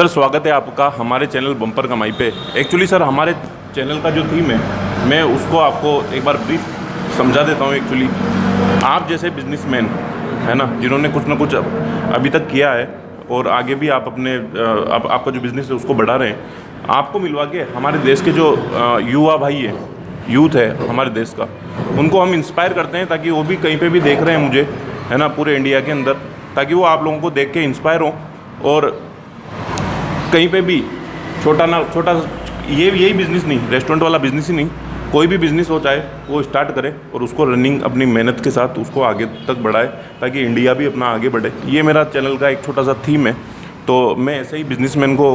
Sir स्वागत है आपका हमारे चैनल बम्पर कमाई पे। एक्चुअली सर हमारे चैनल का जो थीम है मैं उसको आपको एक बार ब्रीफ समझा देता हूँ। एक्चुअली आप जैसे बिजनेसमैन है ना, जिन्होंने कुछ ना कुछ अभी तक किया है और आगे भी आप अपने आपका जो बिज़नेस है उसको बढ़ा रहे हैं, आपको मिलवा के हमारे देश के जो युवा भाई हैं, यूथ है हमारे देश का, उनको हम इंस्पायर करते हैं ताकि वो भी कहीं पे भी देख रहे हैं मुझे है ना पूरे इंडिया के अंदर, ताकि वो आप लोगों को देख के इंस्पायर हों और कहीं पे भी छोटा यही बिज़नेस नहीं, रेस्टोरेंट वाला बिज़नेस ही नहीं, कोई भी बिज़नेस हो चाहे वो स्टार्ट करे और उसको रनिंग अपनी मेहनत के साथ उसको आगे तक बढ़ाए ताकि इंडिया भी अपना आगे बढ़े। ये मेरा चैनल का एक छोटा सा थीम है। तो मैं ऐसे ही बिजनेसमैन को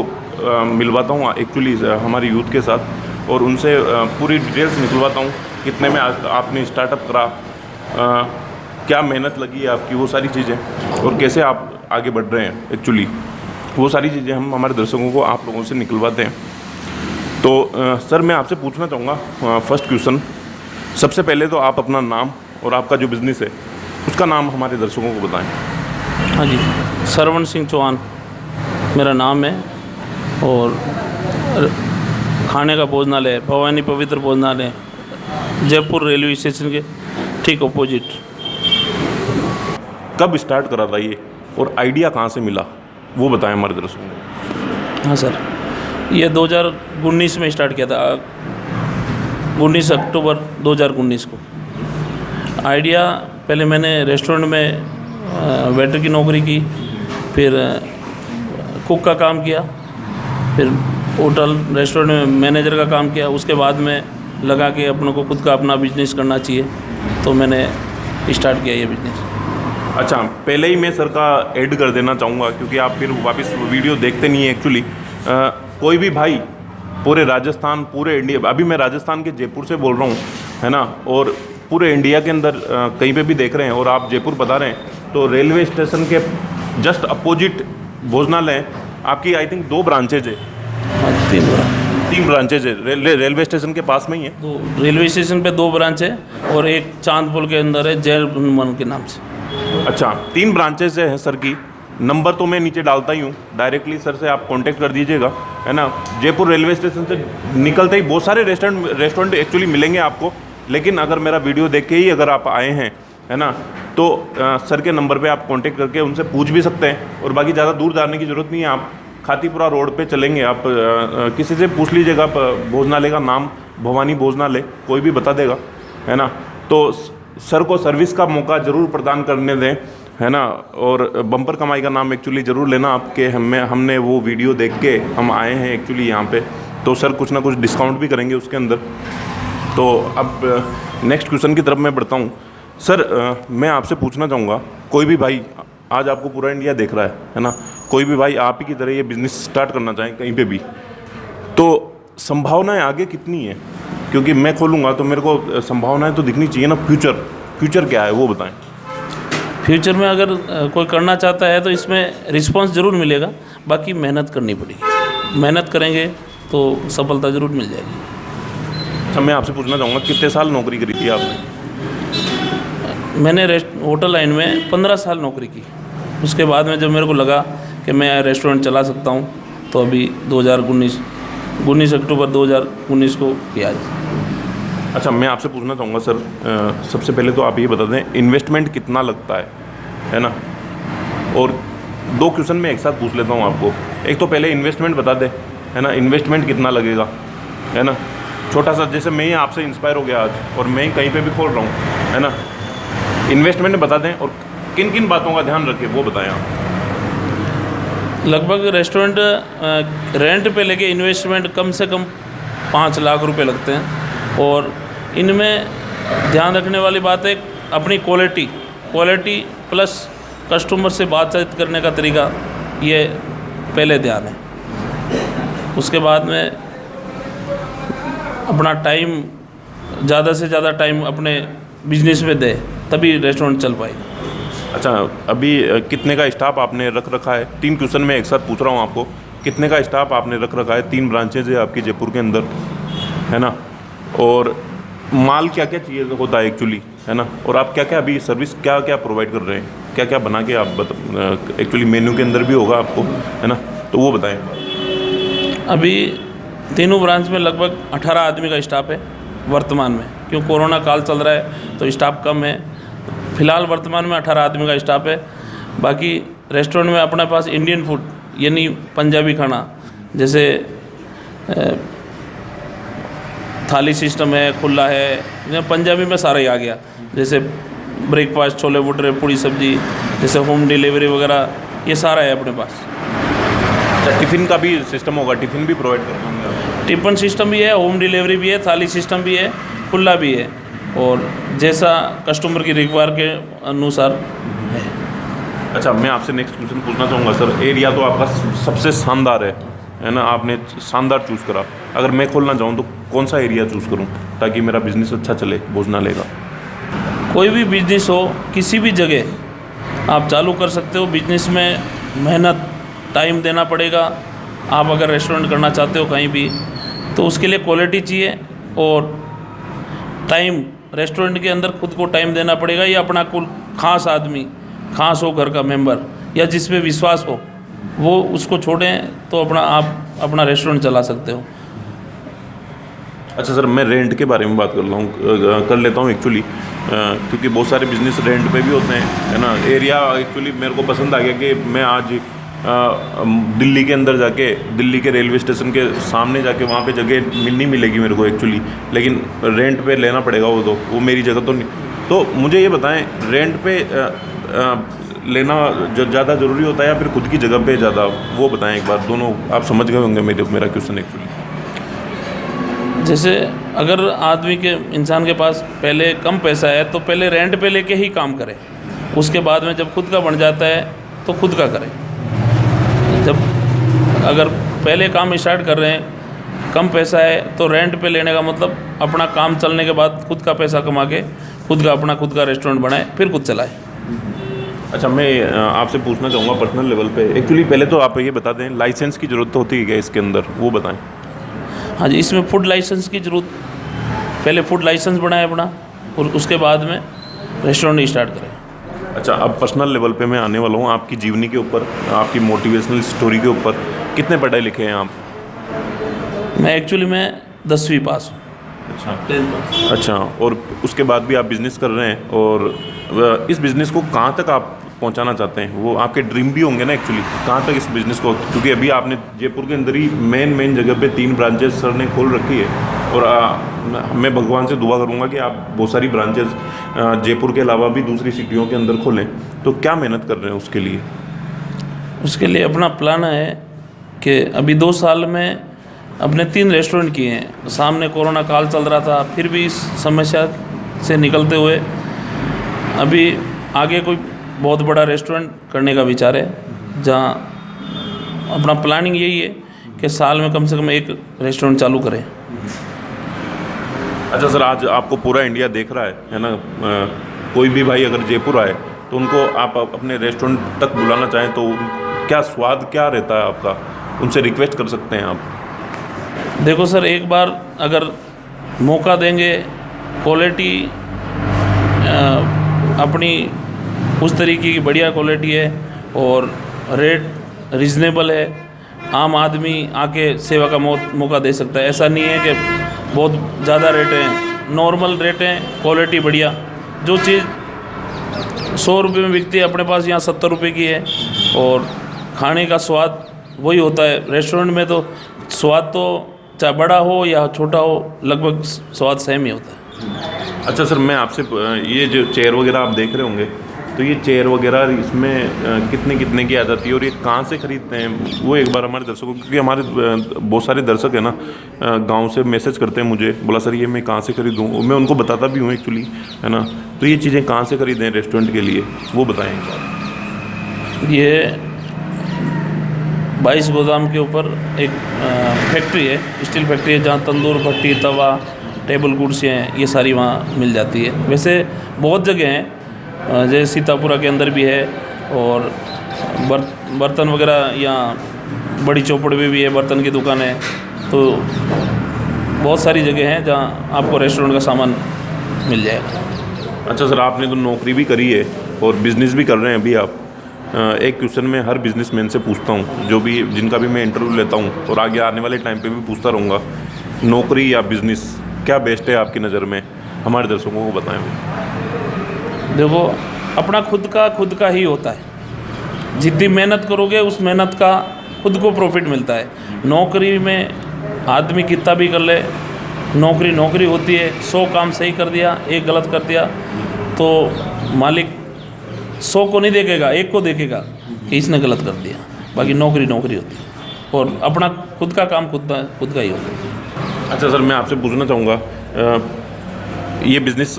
मिलवाता हूँ एक्चुअली हमारे यूथ के साथ और उनसे पूरी डिटेल्स निकलवाता हूँ, कितने में आपने स्टार्टअप करा, क्या मेहनत लगी है आपकी, वो सारी चीज़ें, और कैसे आप आगे बढ़ रहे हैं। एक्चुअली वो सारी चीज़ें हम हमारे दर्शकों को आप लोगों से निकलवाते हैं। तो सर मैं आपसे पूछना चाहूँगा फर्स्ट क्वेश्चन, सबसे पहले तो आप अपना नाम और आपका जो बिज़नेस है उसका नाम हमारे दर्शकों को बताएं। हाँ जी, श्रवण सिंह चौहान मेरा नाम है और खाने का भोजनालय भवानी पवित्र भोजनालय जयपुर रेलवे स्टेशन के ठीक अपोजिट। कब स्टार्ट करा था ये और आइडिया कहाँ से मिला वो बताएं हमारे दर्शकों को। हाँ सर, ये 2019 में स्टार्ट किया था, 19 अक्टूबर 2019 को। आइडिया पहले मैंने रेस्टोरेंट में वेटर की नौकरी की, फिर कुक का काम किया, फिर होटल रेस्टोरेंट में मैनेजर का काम किया। उसके बाद में लगा कि अपनों को खुद का अपना बिजनेस करना चाहिए, तो मैंने स्टार्ट किया ये बिजनेस। अच्छा, पहले ही मैं सर का ऐड कर देना चाहूँगा क्योंकि आप फिर वापस वीडियो देखते नहीं है। एक्चुअली कोई भी भाई पूरे राजस्थान, पूरे इंडिया, अभी मैं राजस्थान के जयपुर से बोल रहा हूँ है ना, और पूरे इंडिया के अंदर कहीं पे भी देख रहे हैं और आप जयपुर बता रहे हैं तो रेलवे स्टेशन के जस्ट अपोजिट भोजनालय आपकी आई थिंक 2 ब्रांचेज है। 3 ब्रांचेज है, रेलवे स्टेशन के पास में ही है। तो रेलवे स्टेशन पे 2 ब्रांच है और एक चांदपुर के अंदर है जय हनुमान के नाम से। अच्छा, 3 ब्रांचेज हैं सर की। नंबर तो मैं नीचे डालता ही हूँ, डायरेक्टली सर से आप कांटेक्ट कर दीजिएगा है ना। जयपुर रेलवे स्टेशन से निकलते ही बहुत सारे रेस्टोरेंट एक्चुअली मिलेंगे आपको, लेकिन अगर मेरा वीडियो देख के ही अगर आप आए हैं है ना तो सर के नंबर पे आप कांटेक्ट करके उनसे पूछ भी सकते हैं। और बाकी ज़्यादा दूर जाने की ज़रूरत नहीं है, आप खातीपुरा रोड पे चलेंगे, आप किसी से पूछ लीजिएगा भोजनालय का नाम, भवानी भोजनालय, कोई भी बता देगा है ना। तो सर को सर्विस का मौका ज़रूर प्रदान करने दें है ना। और बम्पर कमाई का नाम एक्चुअली ज़रूर लेना आपके, हमने वो वीडियो देख के हम आए हैं एक्चुअली यहाँ पे, तो सर कुछ ना कुछ डिस्काउंट भी करेंगे उसके अंदर। तो अब नेक्स्ट क्वेश्चन की तरफ मैं बढ़ता हूँ। सर मैं आपसे पूछना चाहूँगा, कोई भी भाई आज आपको पूरा इंडिया देख रहा है ना, कोई भी भाई आप ही की तरह ये बिज़नेस स्टार्ट करना चाहें कहीं पे भी, तो संभावनाएं आगे कितनी है? क्योंकि मैं खोलूँगा तो मेरे को संभावनाएं तो दिखनी चाहिए ना। फ्यूचर क्या है वो बताएं। फ्यूचर में अगर कोई करना चाहता है तो इसमें रिस्पांस ज़रूर मिलेगा, बाकी मेहनत करनी पड़ेगी। मेहनत करेंगे तो सफलता ज़रूर मिल जाएगी। अच्छा, मैं आपसे पूछना चाहूँगा कितने साल नौकरी करी थी आपने? मैंने होटल लाइन में 15 साल नौकरी की। उसके बाद में जब मेरे को लगा कि मैं रेस्टोरेंट चला सकता हूँ तो अभी 19 अक्टूबर 2019 को किया। अच्छा, मैं आपसे पूछना चाहूँगा सर, सबसे पहले तो आप ये बता दें इन्वेस्टमेंट कितना लगता है ना। और 2 क्वेश्चन मैं एक साथ पूछ लेता हूँ आपको। एक तो पहले इन्वेस्टमेंट बता दें है ना, इन्वेस्टमेंट कितना लगेगा है ना। छोटा सा, जैसे मैं ही आपसे इंस्पायर हो गया आज और मैं ही कहीं पे भी खोल रहा हूँ है ना, इन्वेस्टमेंट बता दें और किन किन बातों का ध्यान रखें वो बताएं आप। लगभग रेस्टोरेंट रेंट पे लेके इन्वेस्टमेंट कम से कम 5 लाख रुपए लगते हैं। और इनमें ध्यान रखने वाली बात है अपनी क्वालिटी प्लस कस्टमर से बातचीत करने का तरीका, ये पहले ध्यान है। उसके बाद में अपना टाइम, ज़्यादा से ज़्यादा टाइम अपने बिजनेस में दे, तभी रेस्टोरेंट चल पाएगा। अच्छा, अभी कितने का स्टाफ आपने रख रखा है? 3 क्वेश्चन में एक साथ पूछ रहा हूँ आपको। कितने का स्टाफ आपने रख रखा है? 3 ब्रांचेज है आपकी जयपुर के अंदर है ना। और माल क्या क्या चाहिए होता है एक्चुअली है ना, और आप क्या क्या अभी सर्विस क्या क्या प्रोवाइड कर रहे हैं, क्या क्या बना के आप एक्चुअली मेन्यू के अंदर भी होगा आपको है ना। तो वो बताएं। अभी तीनों ब्रांच में लगभग 18 आदमी का स्टाफ है वर्तमान में, क्यों कोरोना काल चल रहा है तो स्टाफ कम है। फ़िलहाल वर्तमान में 18 आदमी का स्टाफ है। बाकी रेस्टोरेंट में अपने पास इंडियन फूड यानी पंजाबी खाना, जैसे थाली सिस्टम है, खुला है, पंजाबी में सारा ही आ गया। जैसे ब्रेकफास्ट, छोले भटूरे, पूड़ी सब्जी, जैसे होम डिलीवरी वगैरह, ये सारा है अपने पास। अच्छा, टिफ़िन का भी सिस्टम होगा, टिफ़िन भी प्रोवाइड करते होंगे आप? टिफ़िन सिस्टम भी है, होम डिलीवरी भी है, थाली सिस्टम भी है, खुला भी है, और जैसा कस्टमर की रिक्वायर के अनुसार है। अच्छा, मैं आपसे नेक्स्ट क्वेश्चन पूछना चाहूँगा सर। एरिया तो आपका सबसे शानदार है ना, आपने शानदार चूज़ करा। अगर मैं खोलना चाहूँ तो कौन सा एरिया चूज़ करूँ ताकि मेरा बिज़नेस अच्छा चले, भोजनालय का? कोई भी बिजनेस हो, किसी भी जगह आप चालू कर सकते हो। बिजनेस में मेहनत, टाइम देना पड़ेगा। आप अगर रेस्टोरेंट करना चाहते हो कहीं भी, तो उसके लिए क्वालिटी चाहिए और टाइम। रेस्टोरेंट के अंदर खुद को टाइम देना पड़ेगा, या अपना कुल खास आदमी, खास हो घर का मेंबर, या जिस पे विश्वास हो, वो उसको छोड़ें तो आप अपना रेस्टोरेंट चला सकते हो। अच्छा सर, मैं रेंट के बारे में बात कर लेता हूँ एक्चुअली, क्योंकि बहुत सारे बिज़नेस रेंट पे भी होते हैं, है ना। एरिया एक्चुअली मेरे को पसंद आ गया कि मैं आज दिल्ली के अंदर जाके, दिल्ली के रेलवे स्टेशन के सामने जाके वहाँ पे जगह नहीं मिलेगी मेरे को एक्चुअली, लेकिन रेंट पे लेना पड़ेगा वो मेरी जगह तो नहीं। तो मुझे ये बताएं, रेंट पे लेना ज़्यादा ज़रूरी होता है या फिर खुद की जगह पे ज़्यादा, वो बताएं एक बार। दोनों आप समझ गए होंगे मेरा क्वेश्चन एक्चुअली। जैसे अगर आदमी के, इंसान के पास पहले कम पैसा है तो पहले रेंट पे लेके ही काम करे, उसके बाद में जब खुद का बन जाता है तो खुद का करे। जब अगर पहले काम स्टार्ट कर रहे हैं, कम पैसा है, तो रेंट पे लेने का मतलब अपना काम चलने के बाद खुद का पैसा कमा के खुद का रेस्टोरेंट बनाए, फिर खुद चलाए। अच्छा, मैं आपसे पूछना चाहूँगा पर्सनल लेवल पे एक्चुअली, पहले तो आप ये बता दें लाइसेंस की ज़रूरत होती है क्या इसके अंदर, वो बताएं। हाँ जी, इसमें फूड लाइसेंस की ज़रूरत, पहले फूड लाइसेंस बनाए अपना, और उसके बाद में रेस्टोरेंट स्टार्ट करें। अच्छा, अब पर्सनल लेवल पे मैं आने वाला हूँ, आपकी जीवनी के ऊपर, आपकी मोटिवेशनल स्टोरी के ऊपर। कितने पढ़े लिखे हैं आप? मैं एक्चुअली 10वीं पास हूँ। अच्छा, 10th पास। अच्छा, और उसके बाद भी आप बिज़नेस कर रहे हैं, और इस बिज़नेस को कहाँ तक आप पहुंचाना चाहते हैं? वो आपके ड्रीम भी होंगे ना एक्चुअली, कहाँ तक इस बिज़नेस को, क्योंकि अभी आपने जयपुर के अंदर ही मेन जगह पे 3 ब्रांचेस सर ने खोल रखी है, और मैं भगवान से दुआ करूँगा कि आप बहुत सारी ब्रांचेस जयपुर के अलावा भी दूसरी सिटियों के अंदर खोलें। तो क्या मेहनत कर रहे हैं उसके लिए? उसके लिए अपना प्लान है कि अभी 2 साल में अपने 3 रेस्टोरेंट किए हैं। सामने कोरोना काल चल रहा था, फिर भी इस समस्या से निकलते हुए अभी आगे कोई बहुत बड़ा रेस्टोरेंट करने का विचार है, जहाँ अपना प्लानिंग यही है कि साल में कम से कम 1 रेस्टोरेंट चालू करें। अच्छा सर, आज आपको पूरा इंडिया देख रहा है ना। कोई भी भाई अगर जयपुर आए तो उनको आप अपने रेस्टोरेंट तक बुलाना चाहें तो क्या स्वाद क्या रहता है आपका, उनसे रिक्वेस्ट कर सकते हैं आप? देखो सर, एक बार अगर मौका देंगे, क्वालिटी अपनी उस तरीके की बढ़िया क्वालिटी है और रेट रीज़नेबल है, आम आदमी आके सेवा का मौका दे सकता है। ऐसा नहीं है कि बहुत ज़्यादा रेट हैं, नॉर्मल रेट हैं, क्वालिटी बढ़िया। जो चीज़ 100 रुपये में बिकती है अपने पास यहाँ 70 रुपये की है, और खाने का स्वाद वही होता है। रेस्टोरेंट में तो स्वाद तो चाहे बड़ा हो या छोटा हो, लगभग स्वाद सेम ही होता है। अच्छा सर, मैं आपसे ये जो चेयर वगैरह आप देख रहे होंगे, तो ये चेयर वगैरह इसमें कितने की आ जाती है और ये कहाँ से खरीदते हैं, वो एक बार हमारे दर्शकों, क्योंकि हमारे बहुत सारे दर्शक है ना गांव से मैसेज करते हैं मुझे, बोला सर ये मैं कहाँ से खरीदूँ, मैं उनको बताता भी हूँ एक्चुअली, है ना। तो ये चीज़ें कहाँ से खरीदें रेस्टोरेंट के लिए, वो बताएँ एक बार। ये 22 गोदाम के ऊपर एक फैक्ट्री है, स्टील फैक्ट्री है, जहाँ तंदूर, भट्टी, तवा, टेबल कुर्सियाँ हैं, ये सारी वहाँ मिल जाती है। वैसे बहुत जगह हैं, जैसे सीतापुरा के अंदर भी है, और बर्तन वगैरह यहाँ बड़ी चौपड़ में भी है, बर्तन की दुकान है। तो बहुत सारी जगह हैं जहाँ आपको रेस्टोरेंट का सामान मिल जाएगा। अच्छा सर, आपने तो नौकरी भी करी है और बिज़नेस भी कर रहे हैं अभी आप, एक क्वेश्चन मैं हर बिजनेसमैन से पूछता हूँ, जो भी जिनका भी मैं इंटरव्यू लेता हूँ और आगे आने वाले टाइम पे भी पूछता रहूँगा, नौकरी या बिज़नेस क्या बेस्ट है आपकी नज़र में? हमारे दर्शकों को बताएं। देखो, अपना खुद का ही होता है। जितनी मेहनत करोगे उस मेहनत का खुद को प्रॉफिट मिलता है। नौकरी में आदमी कितना भी कर ले, नौकरी होती है। 100 काम सही कर दिया, एक गलत कर दिया तो मालिक 100 को नहीं देखेगा, एक को देखेगा कि इसने गलत कर दिया। बाकी नौकरी होती है और अपना खुद का काम खुद का ही होता है। अच्छा सर, मैं आपसे पूछना चाहूँगा, ये बिज़नेस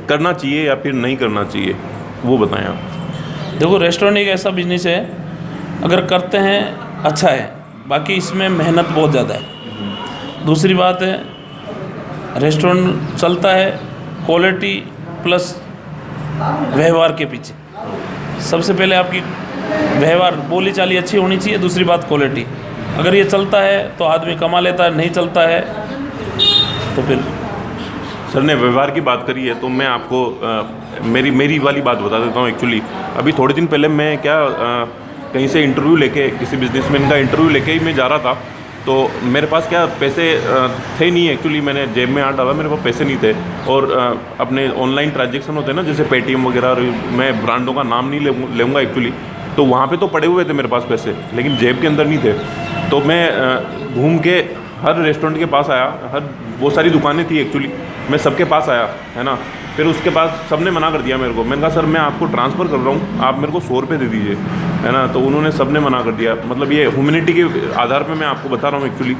करना चाहिए या फिर नहीं करना चाहिए, वो बताएं आप। देखो, रेस्टोरेंट एक ऐसा बिजनेस है, अगर करते हैं अच्छा है, बाकी इसमें मेहनत बहुत ज़्यादा है। दूसरी बात है, रेस्टोरेंट चलता है क्वालिटी प्लस व्यवहार के पीछे। सबसे पहले आपकी व्यवहार बोली चाली अच्छी होनी चाहिए, दूसरी बात क्वालिटी। अगर ये चलता है तो आदमी कमा लेता है, नहीं चलता है तो फिर। सर ने व्यवहार की बात करी है तो मैं आपको मेरी वाली बात बता देता हूँ। एक्चुअली अभी थोड़े दिन पहले मैं कहीं से इंटरव्यू लेके, किसी बिजनेसमैन का इंटरव्यू लेके ही मैं जा रहा था, तो मेरे पास पैसे थे नहीं। एक्चुअली मैंने जेब में हाथ डाला, मेरे पास पैसे नहीं थे। और अपने ऑनलाइन ट्रांजेक्शन होते हैं ना, जैसे पेटीएम वगैरह, मैं ब्रांडों का नाम नहीं लूँगा एक्चुअली, तो वहाँ पे तो पड़े हुए थे मेरे पास पैसे, लेकिन जेब के अंदर नहीं थे। तो मैं घूम के हर रेस्टोरेंट के पास आया, वो सारी दुकानें थी एक्चुअली, मैं सबके पास आया, है ना। फिर उसके बाद सबने मना कर दिया मेरे को। मैंने कहा सर मैं आपको ट्रांसफ़र कर रहा हूँ, आप मेरे को 100 रुपये दे दीजिए, है ना। तो उन्होंने सबने मना कर दिया। मतलब ये ह्यूमैनिटी के आधार पे मैं आपको बता रहा हूँ, एक्चुअली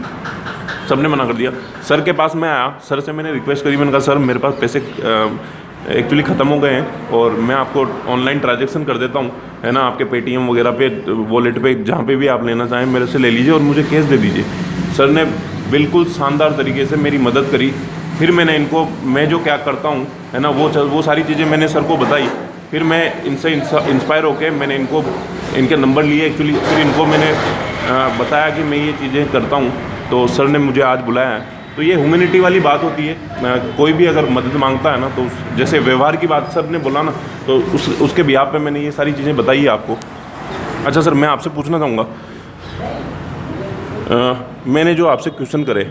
सबने मना कर दिया। सर के पास मैं आया, सर से मैंने रिक्वेस्ट करी, मैंने कहा सर मेरे पास पैसे एक्चुअली ख़त्म हो गए हैं और मैं आपको ऑनलाइन ट्रांजेक्शन कर देता हूँ, है ना, आपके पेटीएम वगैरह पे, वॉलेट पे, जहाँ पे भी आप लेना चाहें मेरे से ले लीजिए और मुझे कैश दे दीजिए। सर ने बिल्कुल शानदार तरीके से मेरी मदद करी। फिर मैंने इनको, मैं जो क्या करता हूँ, है ना, वो सारी चीज़ें मैंने सर को बताई। फिर मैं इनसे इंस्पायर होकर मैंने इनके नंबर लिए एक्चुअली। फिर इनको मैंने बताया कि मैं ये चीज़ें करता हूँ, तो सर ने मुझे आज बुलाया है। तो ये ह्यूमैनिटी वाली बात होती है। कोई भी अगर मदद मांगता है ना, तो जैसे व्यवहार की बात सर ने बोला ना, तो उसके बिहाफ पे मैंने ये सारी चीज़ें बताई है आपको। अच्छा सर, मैं आपसे पूछना चाहूँगा, मैंने जो आपसे क्वेश्चन करे,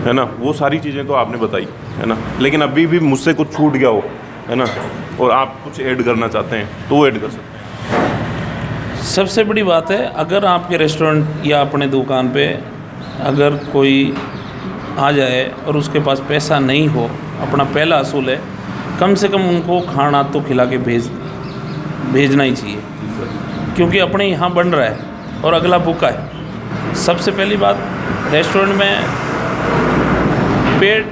है ना, वो सारी चीज़ें तो आपने बताई, है ना, लेकिन अभी भी मुझसे कुछ छूट गया हो, है ना, और आप कुछ ऐड करना चाहते हैं तो वो ऐड कर सकते हैं। सबसे बड़ी बात है, अगर आपके रेस्टोरेंट या अपने दुकान पे अगर कोई आ जाए और उसके पास पैसा नहीं हो, अपना पहला असूल है कम से कम उनको खाना तो खिला के भेजना ही चाहिए, क्योंकि अपने यहाँ बन रहा है और अगला भूखा है। सबसे पहली बात, रेस्टोरेंट में पेट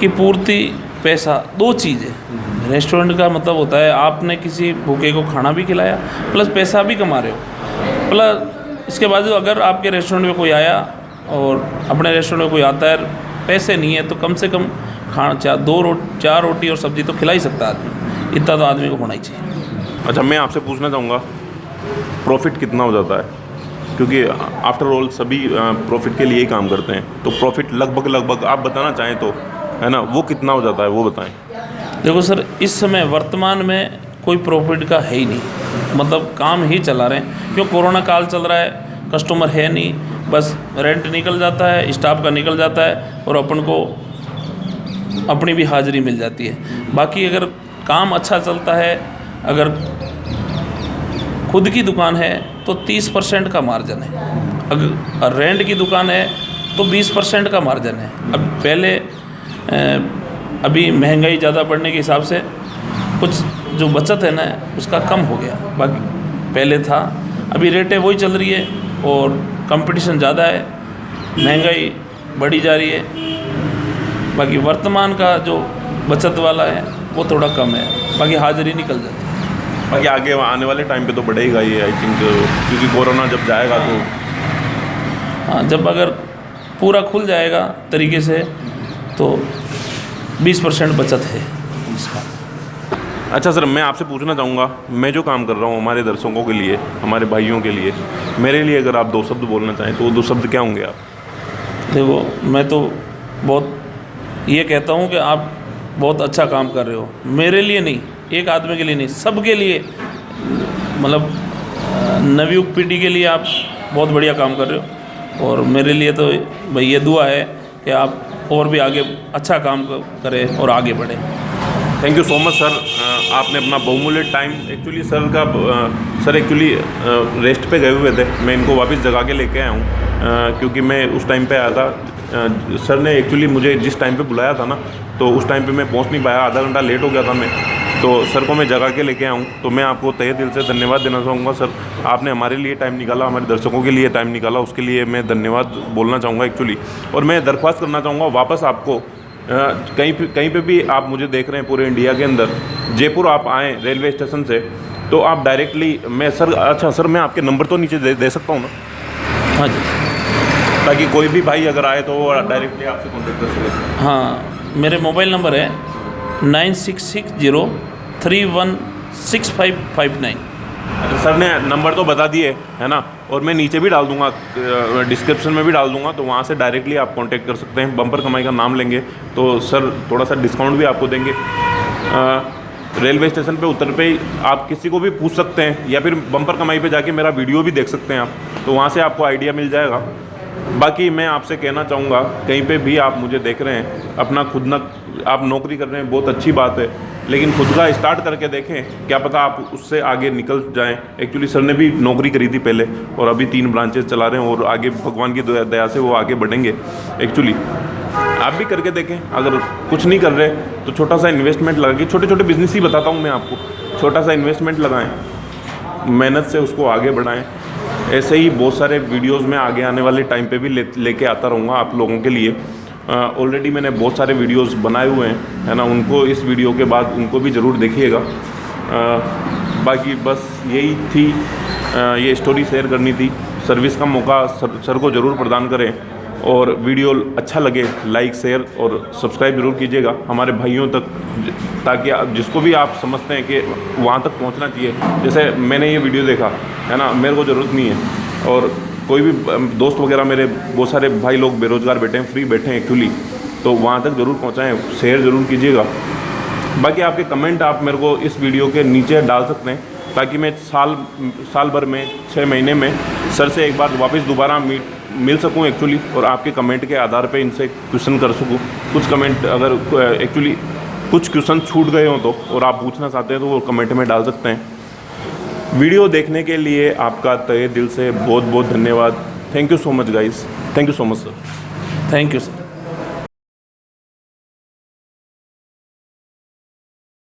की पूर्ति, पैसा, दो चीज़ है। रेस्टोरेंट का मतलब होता है आपने किसी भूखे को खाना भी खिलाया प्लस पैसा भी कमा रहे हो। प्लस इसके बाद अगर आपके रेस्टोरेंट में कोई आया और अपने रेस्टोरेंट में कोई आता है, पैसे नहीं है, तो कम से कम खाना 4 रोटी और सब्ज़ी तो खिला ही सकता है आदमी। इतना तो आदमी को होना ही चाहिए। अच्छा, मैं आपसे पूछना चाहूँगा, प्रॉफिट कितना हो जाता है? क्योंकि आफ्टर ऑल सभी प्रॉफिट के लिए ही काम करते हैं, तो प्रॉफिट लगभग आप बताना चाहें तो, है ना, वो कितना हो जाता है, वो बताएं। देखो सर, इस समय वर्तमान में कोई प्रॉफिट का है ही नहीं, मतलब काम ही चला रहे हैं। क्यों, कोरोना काल चल रहा है, कस्टमर है नहीं, बस रेंट निकल जाता है, स्टाफ का निकल जाता है और अपन को अपनी भी हाज़िरी मिल जाती है। बाकी अगर काम अच्छा चलता है, अगर खुद की दुकान है तो 30% का मार्जिन है, अगर रेंट की दुकान है तो 20% का मार्जिन है। अब पहले अभी महंगाई ज़्यादा बढ़ने के हिसाब से कुछ जो बचत है ना उसका कम हो गया, बाकी पहले था। अभी रेटें वही चल रही है और कंपटीशन ज़्यादा है, महंगाई बढ़ी जा रही है। बाकी वर्तमान का जो बचत वाला है वो थोड़ा कम है, बाकी हाज़िरी निकल जाती है। बाकी आगे आने वाले टाइम पे तो बढ़ेगा ये, आई थिंक, क्योंकि कोरोना जब जाएगा तो, हाँ, जब अगर पूरा खुल जाएगा तरीके से तो 20% बचत है इसका। अच्छा सर, मैं आपसे पूछना चाहूँगा, मैं जो काम कर रहा हूँ हमारे दर्शकों के लिए, हमारे भाइयों के लिए, मेरे लिए अगर आप 2 शब्द बोलना चाहें तो वो 2 शब्द क्या होंगे आप? देखो, मैं तो बहुत ये कहता हूँ कि आप बहुत अच्छा काम कर रहे हो। मेरे लिए नहीं, एक आदमी के लिए नहीं, सबके लिए, मतलब नवयुग पीढ़ी के लिए आप बहुत बढ़िया काम कर रहे हो, और मेरे लिए तो भाई ये दुआ है कि आप और भी आगे अच्छा काम करें और आगे बढ़ें। Thank you so much sir. आपने अपना बहुमूल्य टाइम, एक्चुअली सर का सर एक्चुअली रेस्ट पे गए हुए थे, मैं इनको वापस जगा के लेके आया हूँ क्योंकि मैं उस टाइम पे आया था। सर ने एक्चुअली मुझे जिस टाइम पे बुलाया था ना, तो उस टाइम पे मैं पहुँच नहीं पाया, आधा घंटा लेट हो गया था मैं, तो सर को मैं जगा के लेके आया हूँ। तो मैं आपको तहे दिल से धन्यवाद देना चाहूँगा सर, आपने हमारे लिए टाइम निकाला, हमारे दर्शकों के लिए टाइम निकाला, उसके लिए मैं धन्यवाद बोलना चाहूँगा एक्चुअली। और मैं दरख्वास्त करना चाहूँगा वापस आपको, कहीं पे भी आप मुझे देख रहे हैं पूरे इंडिया के अंदर, जयपुर आप आएँ रेलवे स्टेशन से, तो आप डायरेक्टली मैं सर, अच्छा सर मैं आपके नंबर तो नीचे दे सकता हूँ ना? हाँ जी, ताकि कोई भी भाई अगर आए तो वो डायरेक्टली आपसे कॉन्टेक्ट कर सके। हाँ, मेरे मोबाइल नंबर है 9660316559। अच्छा सर ने नंबर तो बता दिए है ना, और मैं नीचे भी डाल दूंगा, डिस्क्रिप्शन में भी डाल दूंगा, तो वहाँ से डायरेक्टली आप कांटेक्ट कर सकते हैं। बम्पर कमाई का नाम लेंगे तो सर थोड़ा सा डिस्काउंट भी आपको देंगे। रेलवे स्टेशन पे उतर पे ही आप किसी को भी पूछ सकते हैं, या फिर बम्पर कमाई पे जाके मेरा वीडियो भी देख सकते हैं आप, तो वहाँ से आपको आइडिया मिल जाएगा। बाकी मैं आपसे कहना चाहूँगा, कहीं पे भी आप मुझे देख रहे हैं, अपना खुद ना, आप नौकरी कर रहे हैं बहुत अच्छी बात है, लेकिन खुद का स्टार्ट करके देखें, क्या पता आप उससे आगे निकल जाएं। एक्चुअली सर ने भी नौकरी करी थी पहले, और अभी 3 ब्रांचेस चला रहे हैं, और आगे भगवान की दया से वो आगे बढ़ेंगे। एक्चुअली आप भी करके देखें, अगर कुछ नहीं कर रहे तो छोटा सा इन्वेस्टमेंट लगा के, छोटे छोटे बिजनेस ही बताता हूँ मैं आपको, छोटा सा इन्वेस्टमेंट लगाएँ, मेहनत से उसको आगे बढ़ाएँ। ऐसे ही बहुत सारे वीडियोस में आगे आने वाले टाइम पे भी लेके आता रहूँगा आप लोगों के लिए। ऑलरेडी मैंने बहुत सारे वीडियोस बनाए हुए हैं, है ना, उनको इस वीडियो के बाद उनको भी ज़रूर देखिएगा। बाकी बस यही थी, ये स्टोरी शेयर करनी थी। सर्विस का मौका सर को ज़रूर प्रदान करें, और वीडियो अच्छा लगे लाइक शेयर और सब्सक्राइब ज़रूर कीजिएगा हमारे भाइयों तक, ताकि जिसको भी आप समझते हैं कि वहाँ तक पहुँचना चाहिए। जैसे मैंने ये वीडियो देखा है ना, मेरे को ज़रूरत नहीं है, और कोई भी दोस्त वगैरह मेरे बहुत सारे भाई लोग बेरोज़गार बैठे हैं, फ्री बैठे हैं एक्चुअली, तो वहाँ तक ज़रूर पहुँचाएँ, शेयर ज़रूर कीजिएगा। बाकी आपके कमेंट आप मेरे को इस वीडियो के नीचे डाल सकते हैं, ताकि मैं साल भर में 6 महीने में सर से एक बार वापस दोबारा मिल सकूं एक्चुअली, और आपके कमेंट के आधार पे इनसे क्वेश्चन कर सकूं। कुछ कमेंट अगर एक्चुअली कुछ क्वेश्चन छूट गए हों तो, और आप पूछना चाहते हैं तो वो कमेंट में डाल सकते हैं। वीडियो देखने के लिए आपका तहे दिल से बहुत बहुत धन्यवाद। Thank you so much guys, thank you so much sir. Thank you sir.